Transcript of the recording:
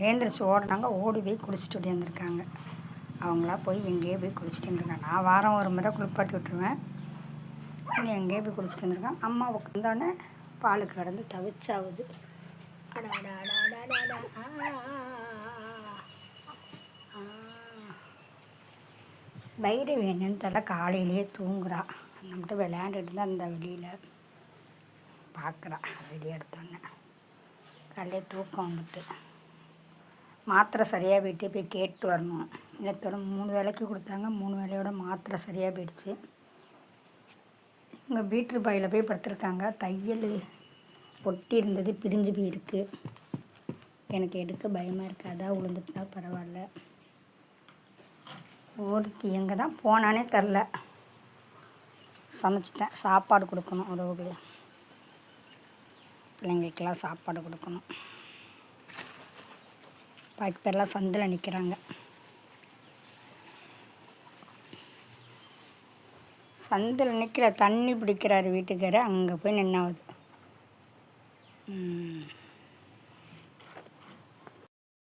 எழுந்திரிச்சி ஓடினாங்க, ஓடி போய் குளிச்சுட்டு வந்துருக்காங்க. அவங்களா போய் எங்கேயோ போய் குளிச்சுட்டு வந்துருக்காங்க. நான் வாரம் ஒரு முறை குளிப்பாட்டி விட்டுருவேன். அவங்க எங்கேயோ போய் குளிச்சுட்டு வந்துருக்காங்க. அம்மா உட்காந்தோடனே பால் கடந்து தவிச்சாகுது. பைரவி என்னன்னு தெரியல, காலையிலேயே தூங்குறா. நம்மகிட்ட விளையாண்டுட்டு தான் இருந்தா, வெளியில் பார்க்குறா. வெளியே எடுத்தோன்னே காலையிலே தூக்கம் வந்துட்டு மாத்திரை சரியாக போயிட்டு போய் கேட்டு வரணும். நேற்றோட 3 வேளைக்கு கொடுத்தாங்க. 3 வேளையோட மாத்திரை சரியாக போயிடுச்சு. இங்கே பீட்ரு பாயில் போய் படுத்துருக்காங்க. தையல் ஒட்டி இருந்தது பிரிஞ்சு போயிருக்கு. எனக்கு எடுக்க பயமாக இருக்குது. அதான் விழுந்துட்டுனா பரவாயில்ல. ஒருத்தி எங்கே தான் போனானே தெரில. சமைச்சிட்டேன். சாப்பாடு கொடுக்கணும். ஒரு பிள்ளைங்களுக்கெல்லாம் சாப்பாடு கொடுக்கணும். பாக்கி பேர்லாம் சந்தில் நிற்கிறாங்க. சந்தில் நிற்கிற தண்ணி பிடிக்கிறாரு வீட்டுக்காரர். அங்கே போய் நின்னாவது.